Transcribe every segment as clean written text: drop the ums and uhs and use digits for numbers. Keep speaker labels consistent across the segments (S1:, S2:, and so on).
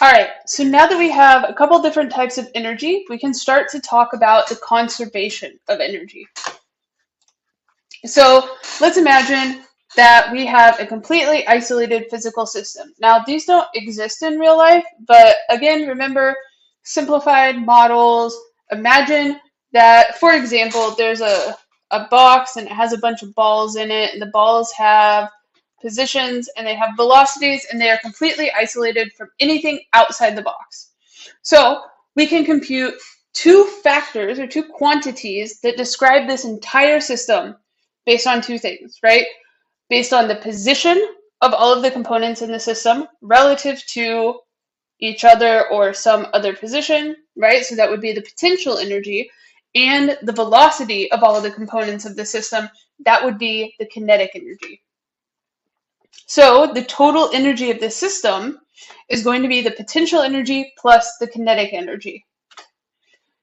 S1: All right, so now that we have a couple different types of energy, we can start to talk about the conservation of energy. So let's imagine that we have a completely isolated physical system. Now, these don't exist in real life, but again, remember simplified models. Imagine that, for example, there's a box and it has a bunch of balls in it, and the balls have positions and they have velocities, and they are completely isolated from anything outside the box. So we can compute two factors or two quantities that describe this entire system based on two things, right? Based on the position of all of the components in the system relative to each other or some other position, right? So that would be the potential energy, and the velocity of all of the components of the system, that would be the kinetic energy. So the total energy of the system is going to be the potential energy plus the kinetic energy.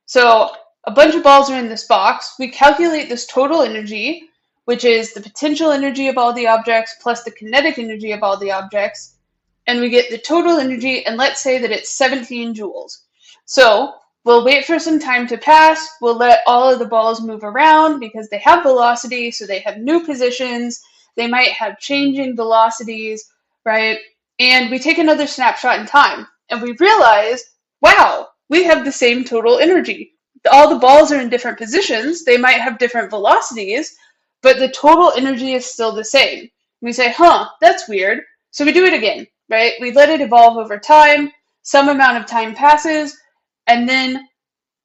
S1: So a bunch of balls are in this box. We calculate this total energy, which is the potential energy of all the objects plus the kinetic energy of all the objects, and we get the total energy, and let's say that it's 17 joules. So we'll wait for some time to pass. We'll let all of the balls move around because they have velocity, so they have new positions. They might have changing velocities, right? And we take another snapshot in time, and we realize, wow, we have the same total energy. All the balls are in different positions. They might have different velocities, but the total energy is still the same. We say, that's weird. So we do it again, right? We let it evolve over time. Some amount of time passes, and then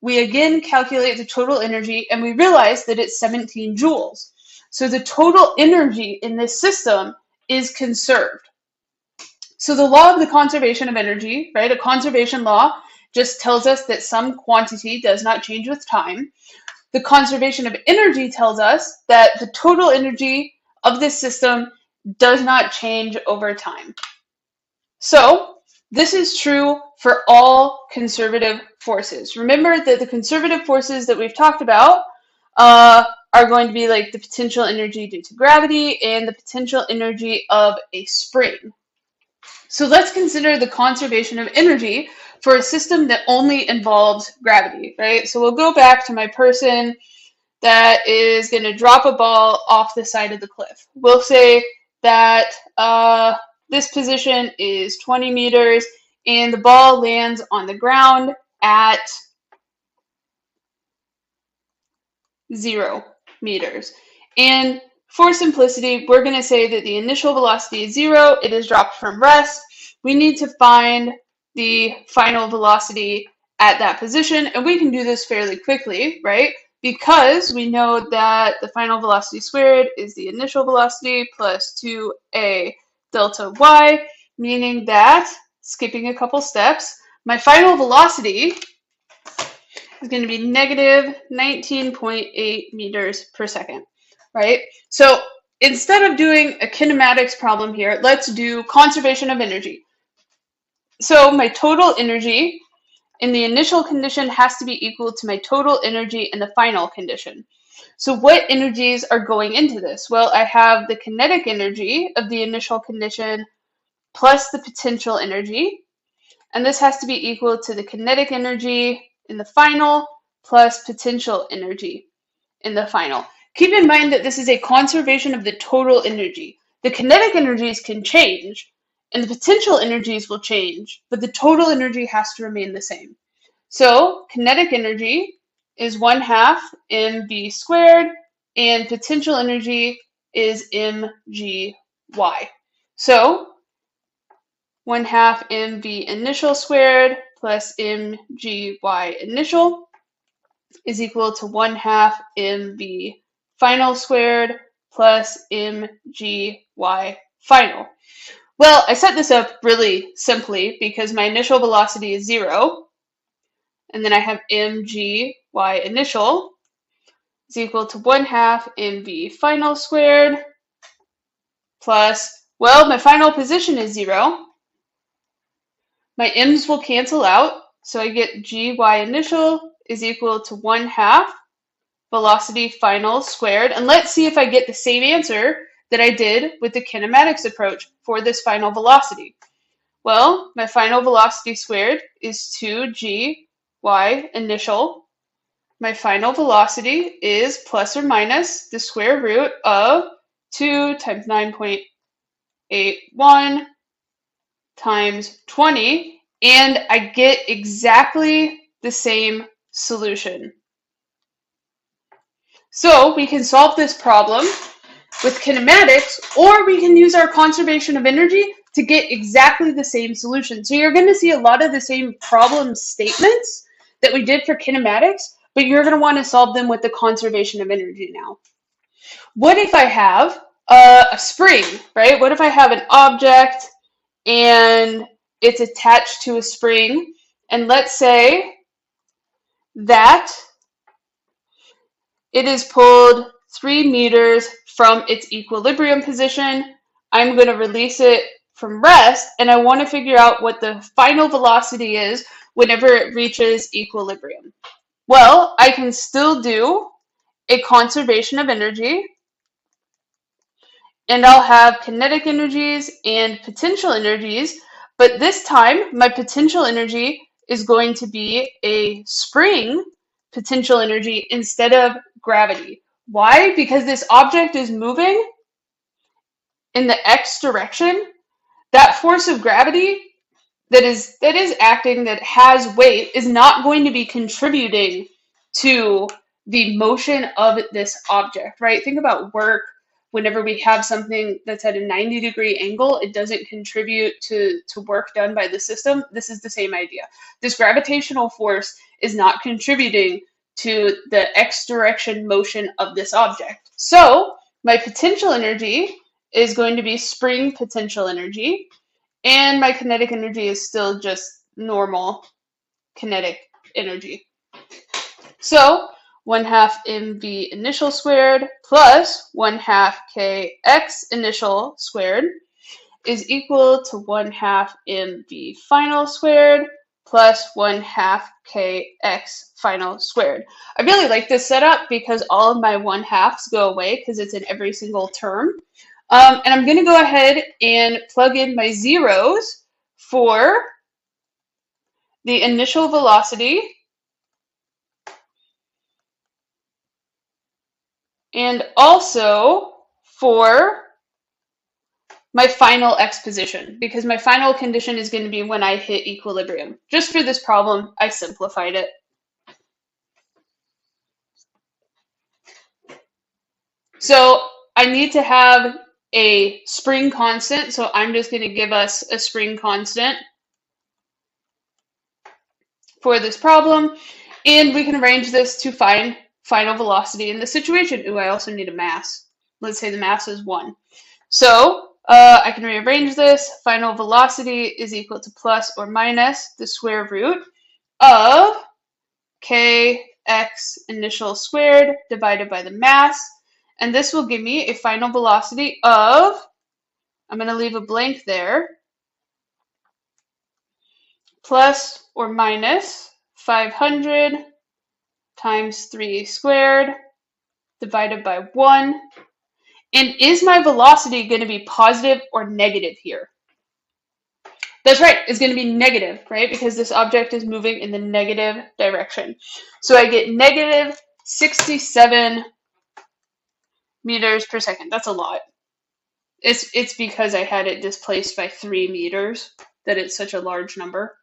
S1: we again calculate the total energy, and we realize that it's 17 joules. So the total energy in this system is conserved. So the law of the conservation of energy, right? A conservation law just tells us that some quantity does not change with time. The conservation of energy tells us that the total energy of this system does not change over time. So this is true for all conservative forces. Remember that the conservative forces that we've talked about are going to be like the potential energy due to gravity and the potential energy of a spring. So let's consider the conservation of energy for a system that only involves gravity, right? So we'll go back to my person that is going to drop a ball off the side of the cliff. We'll say that this position is 20 meters and the ball lands on the ground at 0 meters. And for simplicity, we're going to say that the initial velocity is 0. It is dropped from rest. We need to find the final velocity at that position, and we can do this fairly quickly, right? Because we know that the final velocity squared is the initial velocity plus 2a delta y, meaning that, skipping a couple steps, my final velocity is going to be negative 19.8 meters per second, right? So instead of doing a kinematics problem here, let's do conservation of energy. So my total energy in the initial condition has to be equal to my total energy in the final condition. So what energies are going into this? Well, I have the kinetic energy of the initial condition plus the potential energy, and this has to be equal to the kinetic energy in the final plus potential energy in the final. Keep in mind that this is a conservation of the total energy. The kinetic energies can change, and the potential energies will change, but the total energy has to remain the same. So kinetic energy is 1/2 mv squared, and potential energy is mgy. So 1/2 mv initial squared plus mgy initial is equal to 1/2 mv final squared plus mgy final. Well, I set this up really simply because my initial velocity is 0, and then I have mgy initial is equal to 1/2 mv final squared plus, well, my final position is 0. My m's will cancel out, so I get gy initial is equal to 1/2 velocity final squared. And let's see if I get the same answer that I did with the kinematics approach for this final velocity. Well, my final velocity squared is 2g y initial. My final velocity is plus or minus the square root of 2 times 9.81 times 20, and I get exactly the same solution. So we can solve this problem with kinematics, or we can use our conservation of energy to get exactly the same solution. So you're going to see a lot of the same problem statements that we did for kinematics, but you're going to want to solve them with the conservation of energy now. What if I have a spring, right? What if I have an object and it's attached to a spring, and let's say that it is pulled 3 meters from its equilibrium position. I'm going to release it from rest, and I want to figure out what the final velocity is whenever it reaches equilibrium. Well, I can still do a conservation of energy, and I'll have kinetic energies and potential energies, but this time my potential energy is going to be a spring potential energy instead of gravity. Why? Because this object is moving in the x direction. That force of gravity that is acting, that has weight, is not going to be contributing to the motion of this object, right? Think about work. Whenever we have something that's at a 90-degree angle, it doesn't contribute to work done by the system. This is the same idea. This gravitational force is not contributing to the x direction motion of this object. So my potential energy is going to be spring potential energy, and my kinetic energy is still just normal kinetic energy. So 1/2 mv initial squared plus 1/2 kx initial squared is equal to 1/2 mv final squared plus 1/2 kx final squared. I really like this setup because all of my 1/2s go away because it's in every single term. And I'm going to go ahead and plug in my zeros for the initial velocity and also for my final x position, because my final condition is going to be when I hit equilibrium. Just for this problem, I simplified it. So I need to have a spring constant, so I'm just going to give us a spring constant for this problem, and we can arrange this to find final velocity in the situation. Ooh, I also need a mass. Let's say the mass is 1. So I can rearrange this. Final velocity is equal to plus or minus the square root of kx initial squared divided by the mass. And this will give me a final velocity of, I'm going to leave a blank there, plus or minus 500 times 3 squared divided by 1. And is my velocity going to be positive or negative here? That's right, it's going to be negative, right? Because this object is moving in the negative direction. So I get negative 67 meters per second. That's a lot. It's because I had it displaced by 3 meters that it's such a large number.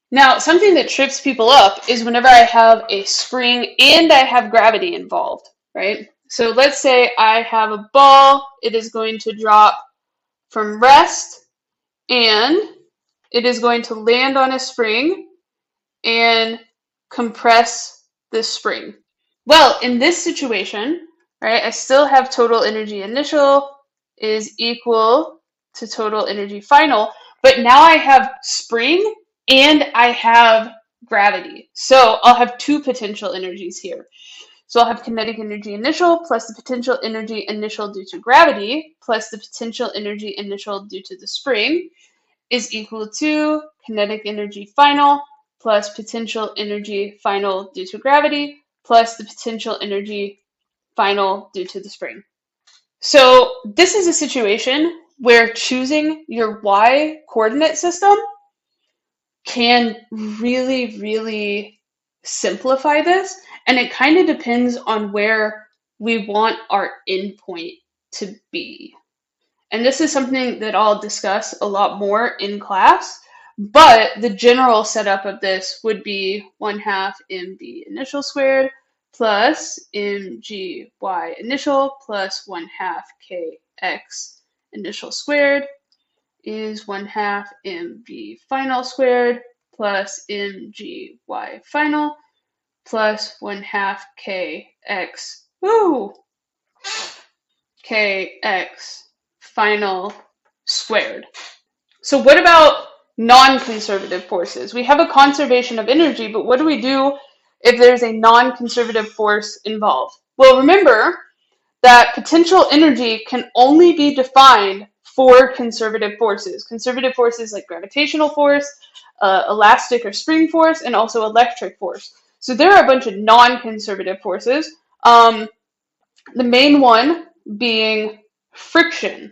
S1: Now, something that trips people up is whenever I have a spring and I have gravity involved, right? So let's say I have a ball, it is going to drop from rest, and it is going to land on a spring and compress the spring. Well, in this situation, right, I still have total energy initial is equal to total energy final, but now I have spring and I have gravity. So I'll have 2 potential energies here. So I'll have kinetic energy initial plus the potential energy initial due to gravity plus the potential energy initial due to the spring is equal to kinetic energy final plus potential energy final due to gravity plus the potential energy final due to the spring. So this is a situation where choosing your y coordinate system can really, really simplify this. And it kind of depends on where we want our endpoint to be. And this is something that I'll discuss a lot more in class, but the general setup of this would be 1/2 mv initial squared plus mgy initial plus 1/2 kx initial squared is 1/2 mv final squared plus mgy final plus 1/2 kx, kx final squared. So what about non-conservative forces? We have a conservation of energy, but what do we do if there's a non-conservative force involved? Well, remember that potential energy can only be defined for conservative forces. Conservative forces like gravitational force, elastic or spring force, and also electric force. So there are a bunch of non-conservative forces. The main one being friction.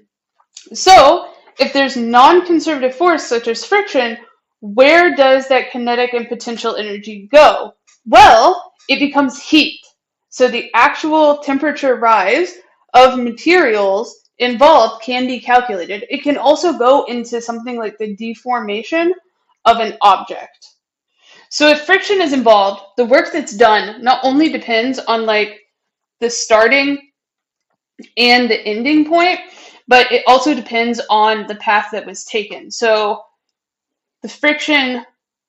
S1: So if there's non-conservative force such as friction, where does that kinetic and potential energy go? Well, it becomes heat. So the actual temperature rise of materials involved can be calculated. It can also go into something like the deformation of an object. So if friction is involved, the work that's done not only depends on like the starting and the ending point, but it also depends on the path that was taken. So the friction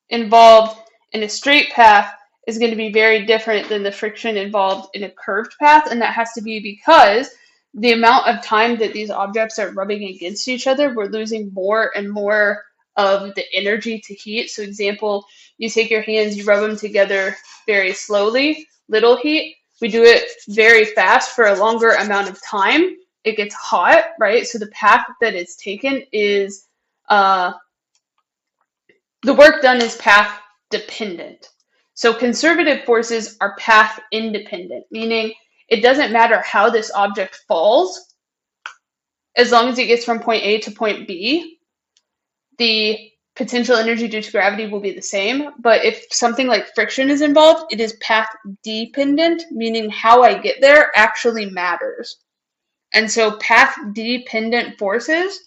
S1: involved in a straight path is going to be very different than the friction involved in a curved path, and that has to be because the amount of time that these objects are rubbing against each other, we're losing more and more of the energy to heat. So example, you take your hands, you rub them together very slowly, little heat. We do it very fast for a longer amount of time. It gets hot, right? So the path that is taken is, the work done is path dependent. So conservative forces are path independent, meaning it doesn't matter how this object falls, as long as it gets from point A to point B, the potential energy due to gravity will be the same. But if something like friction is involved, it is path dependent, meaning how I get there actually matters. And so path dependent forces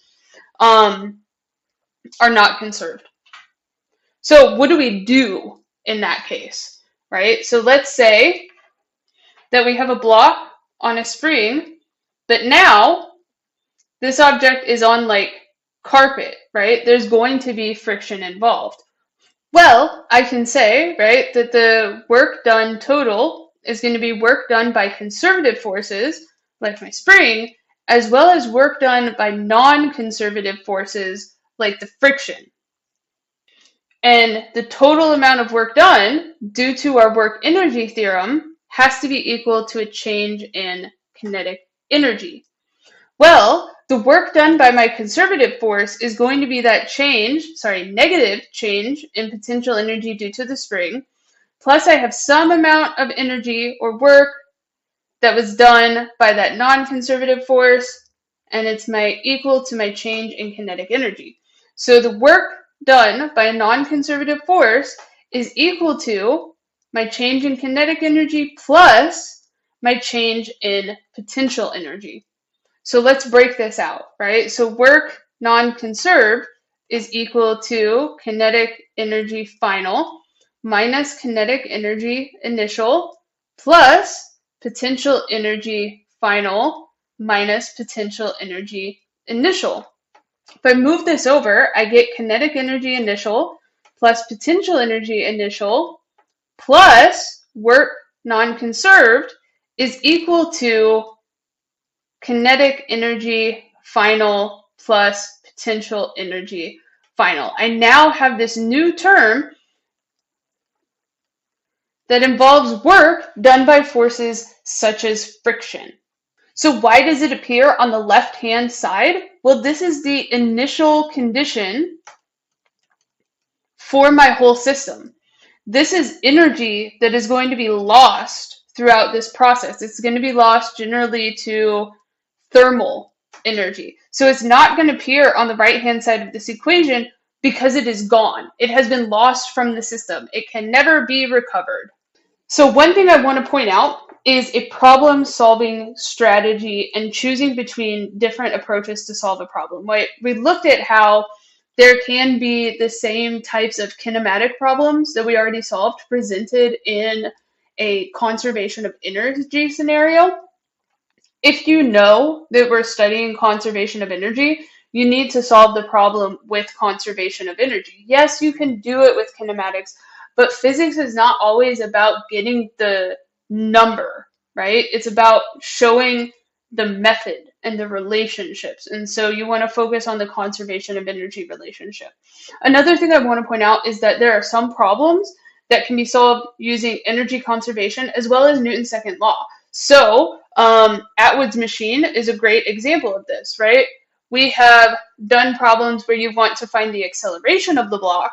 S1: are not conserved. So what do we do in that case, right? So let's say that we have a block on a spring, but now this object is on like carpet, right? There's going to be friction involved. Well, I can say, right, that the work done total is going to be work done by conservative forces, like my spring, as well as work done by non-conservative forces, like the friction. And the total amount of work done, due to our work energy theorem, has to be equal to a change in kinetic energy. Well, the work done by my conservative force is going to be that negative change in potential energy due to the spring, plus I have some amount of energy or work that was done by that non-conservative force, and it's equal to my change in kinetic energy. So the work done by a non-conservative force is equal to my change in kinetic energy plus my change in potential energy. So let's break this out, right? So work non-conserved is equal to kinetic energy final minus kinetic energy initial plus potential energy final minus potential energy initial. If I move this over, I get kinetic energy initial plus potential energy initial plus work non-conserved is equal to kinetic energy final plus potential energy final. I now have this new term that involves work done by forces such as friction. So why does it appear on the left-hand side? Well, this is the initial condition for my whole system. This is energy that is going to be lost throughout this process. It's going to be lost generally to thermal energy. So it's not going to appear on the right-hand side of this equation because it is gone. It has been lost from the system. It can never be recovered. So one thing I want to point out is a problem-solving strategy and choosing between different approaches to solve a problem. We looked at how there can be the same types of kinematic problems that we already solved presented in a conservation of energy scenario. If you know that we're studying conservation of energy, you need to solve the problem with conservation of energy. Yes, you can do it with kinematics, but physics is not always about getting the number, right? It's about showing the method and the relationships. And so you want to focus on the conservation of energy relationship. Another thing I want to point out is that there are some problems that can be solved using energy conservation as well as Newton's second law. So Atwood's machine is a great example of this, right? We have done problems where you want to find the acceleration of the block,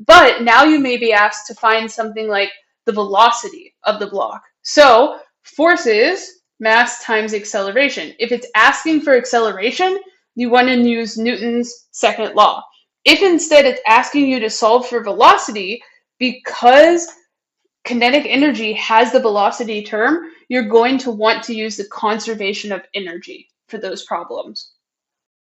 S1: but now you may be asked to find something like the velocity of the block. So forces, mass times acceleration. If it's asking for acceleration, you want to use Newton's second law. If instead it's asking you to solve for velocity, because kinetic energy has the velocity term, you're going to want to use the conservation of energy for those problems.